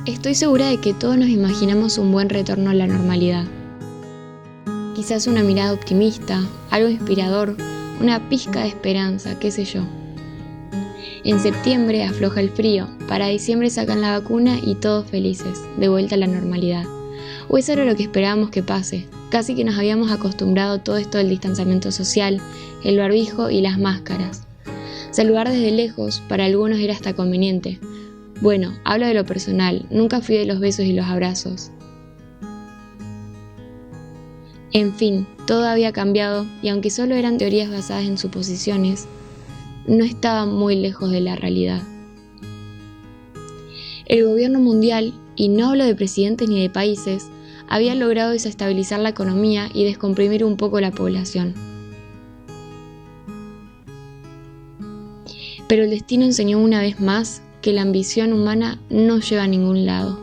Estoy segura de que todos nos imaginamos un buen retorno a la normalidad. Quizás una mirada optimista, algo inspirador, una pizca de esperanza, qué sé yo. En septiembre afloja el frío, para diciembre sacan la vacuna y todos felices, de vuelta a la normalidad. O eso era lo que esperábamos que pase, casi que nos habíamos acostumbrado a todo esto del distanciamiento social, el barbijo y las máscaras. Saludar desde lejos para algunos era hasta conveniente. Bueno, hablo de lo personal, nunca fui de los besos y los abrazos. En fin, todo había cambiado y aunque solo eran teorías basadas en suposiciones, no estaban muy lejos de la realidad. El gobierno mundial, y no hablo de presidentes ni de países, había logrado desestabilizar la economía y descomprimir un poco la población. Pero el destino enseñó una vez más que la ambición humana no lleva a ningún lado.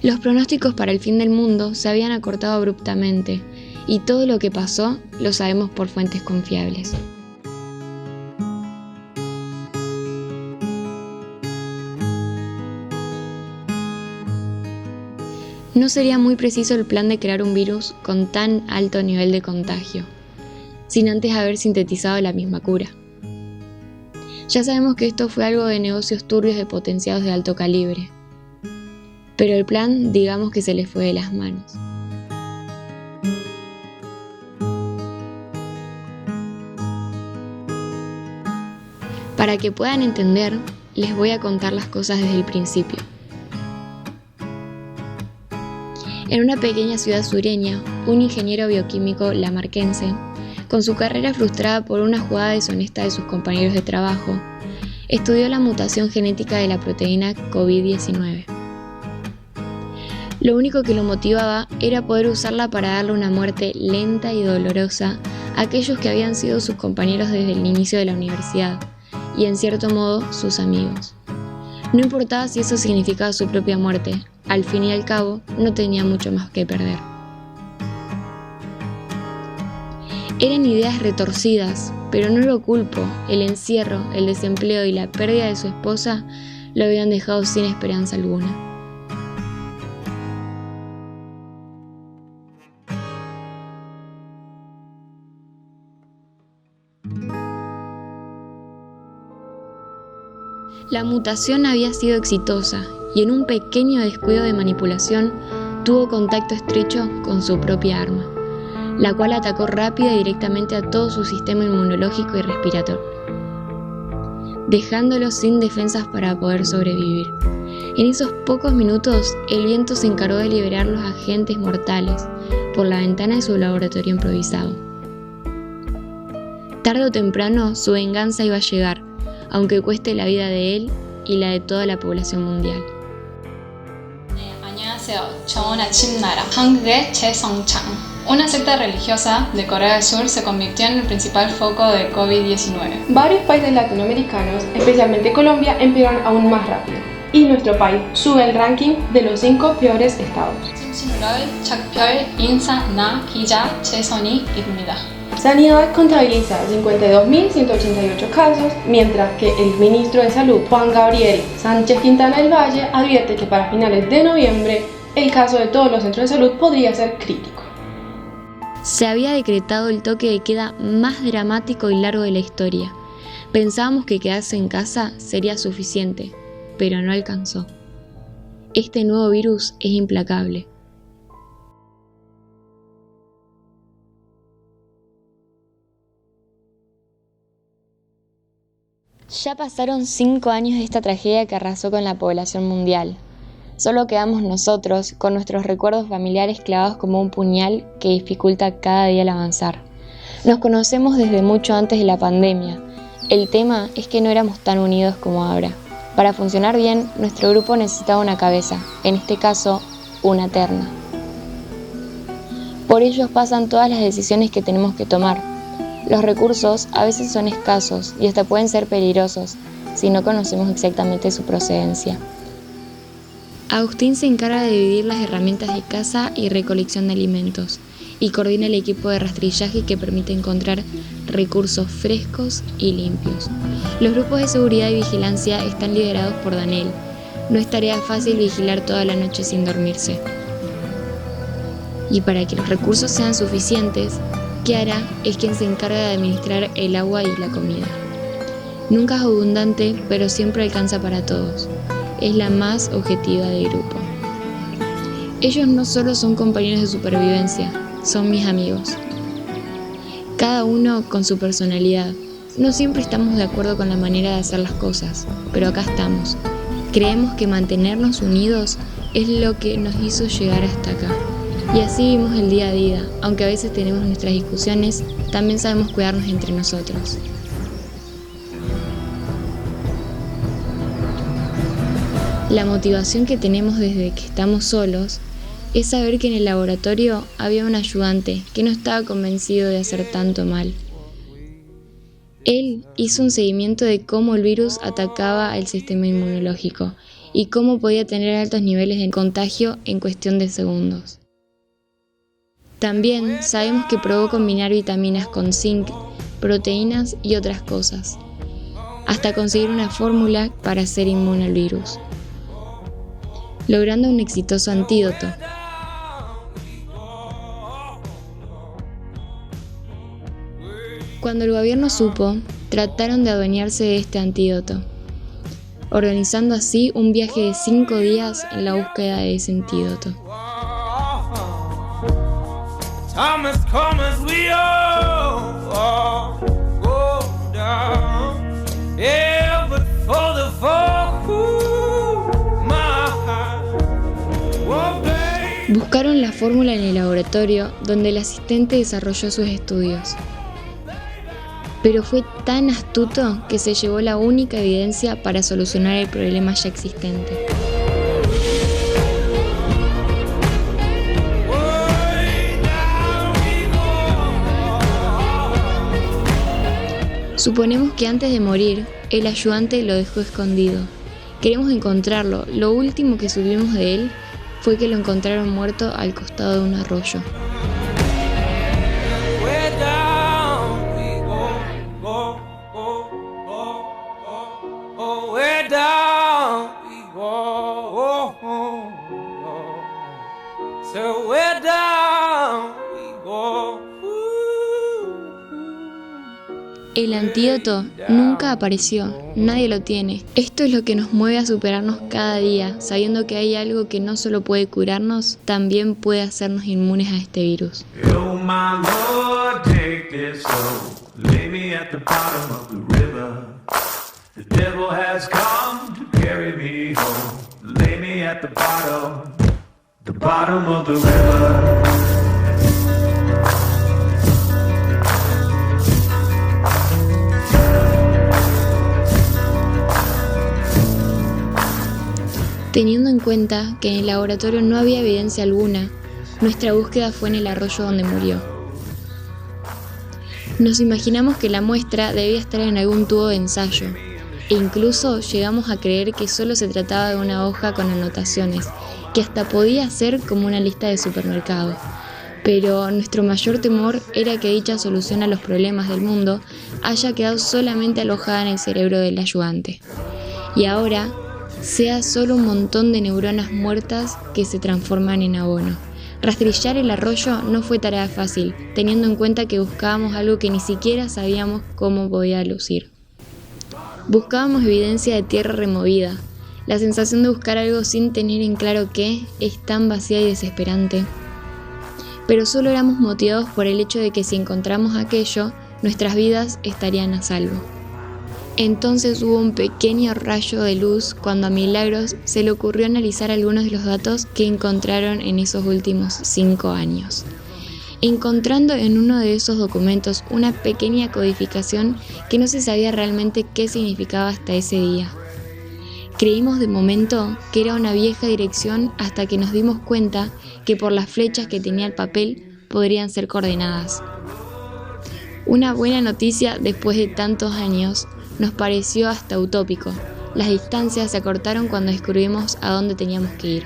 Los pronósticos para el fin del mundo se habían acortado abruptamente, y todo lo que pasó lo sabemos por fuentes confiables. No sería muy preciso el plan de crear un virus con tan alto nivel de contagio, sin antes haber sintetizado la misma cura. Ya sabemos que esto fue algo de negocios turbios de potenciados de alto calibre, pero el plan, digamos que se les fue de las manos. Para que puedan entender, les voy a contar las cosas desde el principio. En una pequeña ciudad sureña, un ingeniero bioquímico lamarquense, con su carrera frustrada por una jugada deshonesta de sus compañeros de trabajo, estudió la mutación genética de la proteína COVID-19. Lo único que lo motivaba era poder usarla para darle una muerte lenta y dolorosa a aquellos que habían sido sus compañeros desde el inicio de la universidad, y en cierto modo sus amigos. No importaba si eso significaba su propia muerte, al fin y al cabo no tenía mucho más que perder. Eran ideas retorcidas, pero no lo culpo, el encierro, el desempleo y la pérdida de su esposa lo habían dejado sin esperanza alguna. La mutación había sido exitosa y en un pequeño descuido de manipulación tuvo contacto estrecho con su propia arma, la cual atacó rápida y directamente a todo su sistema inmunológico y respiratorio, dejándolo sin defensas para poder sobrevivir. En esos pocos minutos, el viento se encargó de liberar los agentes mortales por la ventana de su laboratorio improvisado. Tarde o temprano, su venganza iba a llegar, aunque cueste la vida de él y la de toda la población mundial. 안녕하세요. 저는 아침나라, 한국의 최성창. Una secta religiosa de Corea del Sur se convirtió en el principal foco de COVID-19. Varios países latinoamericanos, especialmente Colombia, empeoran aún más rápido. Y nuestro país sube el ranking de los 5 peores estados. 심신우럴 작별 인사 나 기자 최선희입니다. Sanidad contabiliza 52.188 casos, mientras que el ministro de Salud, Juan Gabriel Sánchez Quintana del Valle, advierte que para finales de noviembre el caso de todos los centros de salud podría ser crítico. Se había decretado el toque de queda más dramático y largo de la historia. Pensábamos que quedarse en casa sería suficiente, pero no alcanzó. Este nuevo virus es implacable. Ya pasaron 5 años de esta tragedia que arrasó con la población mundial. Solo quedamos nosotros, con nuestros recuerdos familiares clavados como un puñal que dificulta cada día el avanzar. Nos conocemos desde mucho antes de la pandemia. El tema es que no éramos tan unidos como ahora. Para funcionar bien, nuestro grupo necesitaba una cabeza, en este caso, una terna. Por ellos pasan todas las decisiones que tenemos que tomar. Los recursos a veces son escasos y hasta pueden ser peligrosos si no conocemos exactamente su procedencia. Agustín se encarga de dividir las herramientas de caza y recolección de alimentos y coordina el equipo de rastrillaje que permite encontrar recursos frescos y limpios. Los grupos de seguridad y vigilancia están liderados por Daniel. No es tarea fácil vigilar toda la noche sin dormirse. Y para que los recursos sean suficientes, Kiara es quien se encarga de administrar el agua y la comida. Nunca es abundante, pero siempre alcanza para todos. Es la más objetiva del grupo. Ellos no solo son compañeros de supervivencia, son mis amigos. Cada uno con su personalidad. No siempre estamos de acuerdo con la manera de hacer las cosas, pero acá estamos. Creemos que mantenernos unidos es lo que nos hizo llegar hasta acá. Y así vivimos el día a día, aunque a veces tenemos nuestras discusiones, también sabemos cuidarnos entre nosotros. La motivación que tenemos desde que estamos solos es saber que en el laboratorio había un ayudante que no estaba convencido de hacer tanto mal. Él hizo un seguimiento de cómo el virus atacaba al sistema inmunológico y cómo podía tener altos niveles de contagio en cuestión de segundos. También sabemos que probó combinar vitaminas con zinc, proteínas y otras cosas, hasta conseguir una fórmula para ser inmune al virus, logrando un exitoso antídoto. Cuando el gobierno supo, trataron de adueñarse de este antídoto, organizando así un viaje de 5 días en la búsqueda de ese antídoto. Buscaron la fórmula en el laboratorio donde el asistente desarrolló sus estudios. Pero fue tan astuto que se llevó la única evidencia para solucionar el problema ya existente. Suponemos que antes de morir, el ayudante lo dejó escondido. Queremos encontrarlo. Lo último que supimos de él fue que lo encontraron muerto al costado de un arroyo. El antídoto nunca apareció, nadie lo tiene. Esto es lo que nos mueve a superarnos cada día, sabiendo que hay algo que no solo puede curarnos, también puede hacernos inmunes a este virus. Teniendo en cuenta que en el laboratorio no había evidencia alguna, nuestra búsqueda fue en el arroyo donde murió. Nos imaginamos que la muestra debía estar en algún tubo de ensayo, e incluso llegamos a creer que solo se trataba de una hoja con anotaciones, que hasta podía ser como una lista de supermercado. Pero nuestro mayor temor era que dicha solución a los problemas del mundo haya quedado solamente alojada en el cerebro del ayudante. Y ahora sea solo un montón de neuronas muertas que se transforman en abono. Rastrillar el arroyo no fue tarea fácil, teniendo en cuenta que buscábamos algo que ni siquiera sabíamos cómo podía lucir. Buscábamos evidencia de tierra removida. La sensación de buscar algo sin tener en claro qué es tan vacía y desesperante. Pero solo éramos motivados por el hecho de que si encontramos aquello, nuestras vidas estarían a salvo. Entonces hubo un pequeño rayo de luz cuando a Milagros se le ocurrió analizar algunos de los datos que encontraron en esos últimos 5 años. Encontrando en uno de esos documentos una pequeña codificación que no se sabía realmente qué significaba hasta ese día. Creímos de momento que era una vieja dirección hasta que nos dimos cuenta que por las flechas que tenía el papel podrían ser coordenadas. Una buena noticia después de tantos años. Nos pareció hasta utópico. Las distancias se acortaron cuando descubrimos a dónde teníamos que ir.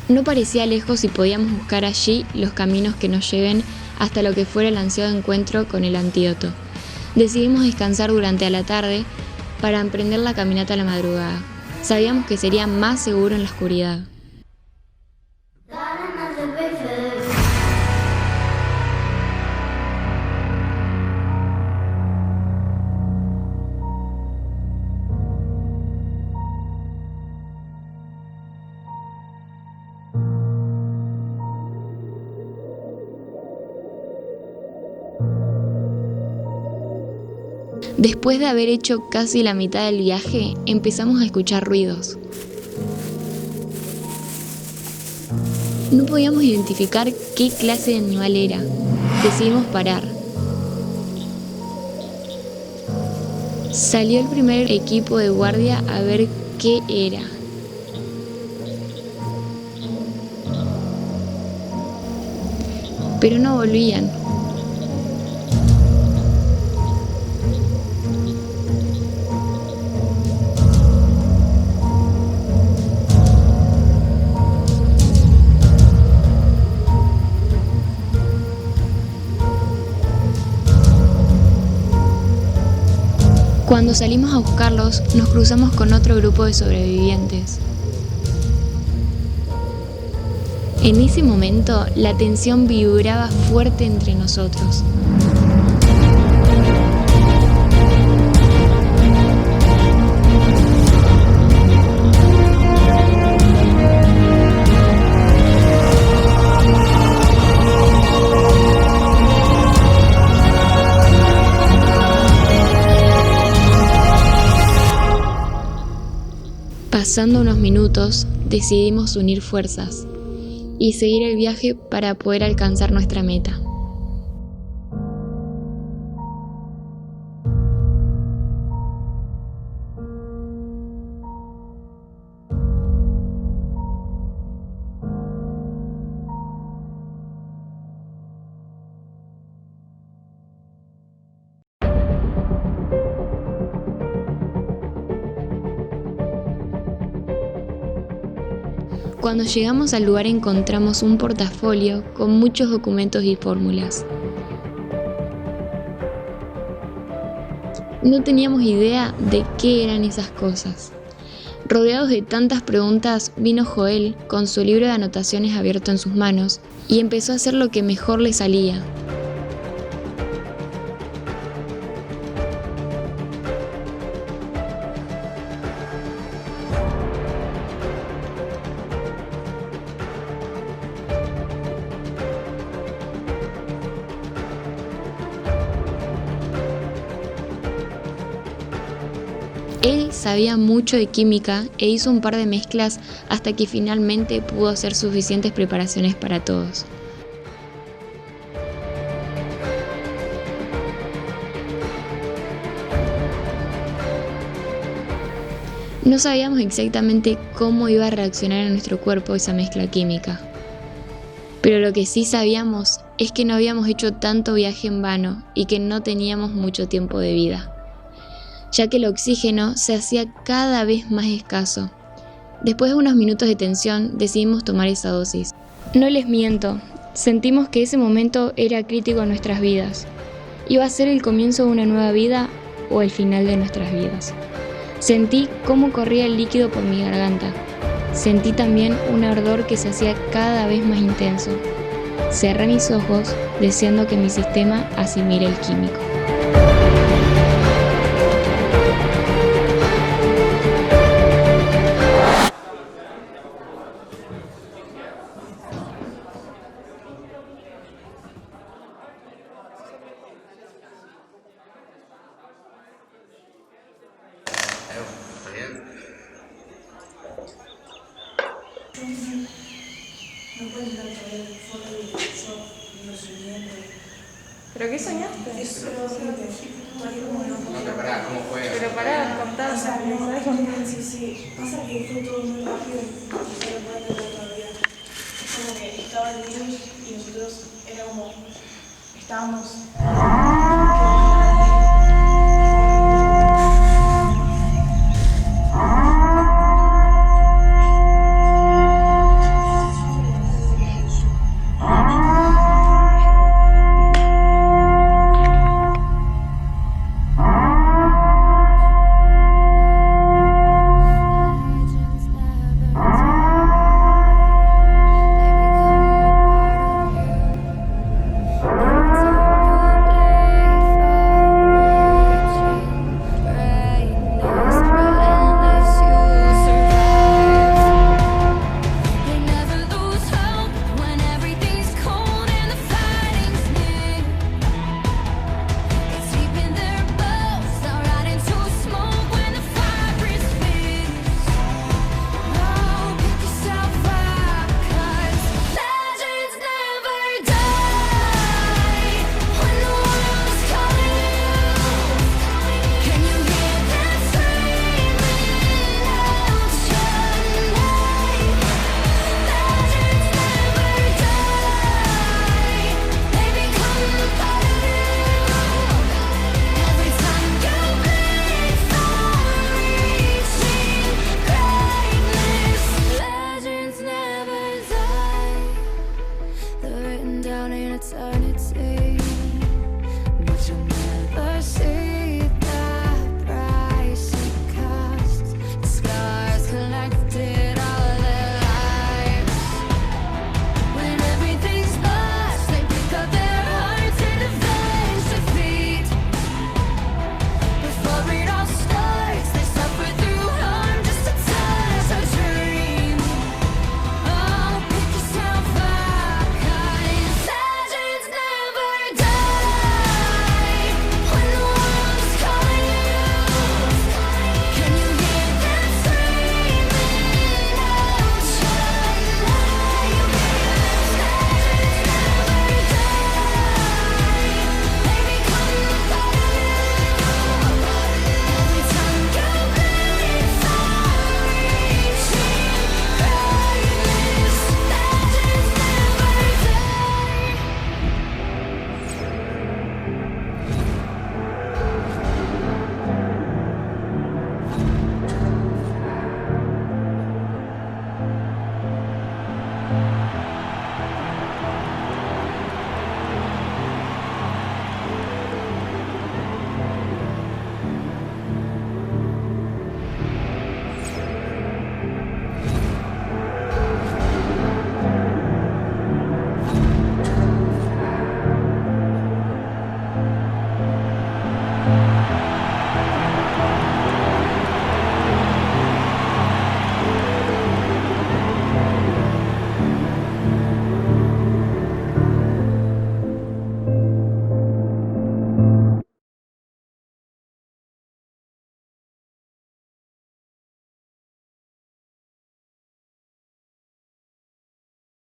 No parecía lejos y podíamos buscar allí los caminos que nos lleven hasta lo que fuera el ansiado encuentro con el antídoto. Decidimos descansar durante la tarde para emprender la caminata a la madrugada. Sabíamos que sería más seguro en la oscuridad. Después de haber hecho casi la mitad del viaje, empezamos a escuchar ruidos. No podíamos identificar qué clase de animal era. Decidimos parar. Salió el primer equipo de guardia a ver qué era. Pero no volvían. Cuando salimos a buscarlos, nos cruzamos con otro grupo de sobrevivientes. En ese momento, la tensión vibraba fuerte entre nosotros. Pasando unos minutos, decidimos unir fuerzas y seguir el viaje para poder alcanzar nuestra meta. Cuando llegamos al lugar encontramos un portafolio con muchos documentos y fórmulas. No teníamos idea de qué eran esas cosas. Rodeados de tantas preguntas, vino Joel con su libro de anotaciones abierto en sus manos y empezó a hacer lo que mejor le salía. Él sabía mucho de química e hizo un par de mezclas hasta que finalmente pudo hacer suficientes preparaciones para todos. No sabíamos exactamente cómo iba a reaccionar en nuestro cuerpo esa mezcla química. Pero lo que sí sabíamos es que no habíamos hecho tanto viaje en vano y que no teníamos mucho tiempo de vida, ya que el oxígeno se hacía cada vez más escaso. Después de unos minutos de tensión, decidimos tomar esa dosis. No les miento, sentimos que ese momento era crítico en nuestras vidas. Iba a ser el comienzo de una nueva vida o el final de nuestras vidas. Sentí cómo corría el líquido por mi garganta. Sentí también un ardor que se hacía cada vez más intenso. Cerré mis ojos, deseando que mi sistema asimile el químico. ¿Pero qué soñaste? No, pará, ¿cómo fue? Pero pará, contá. O sea, sí. Pasa que fue todo muy rápido y no se puede tener todavía. Es como que estaba el virus y nosotros era como estábamos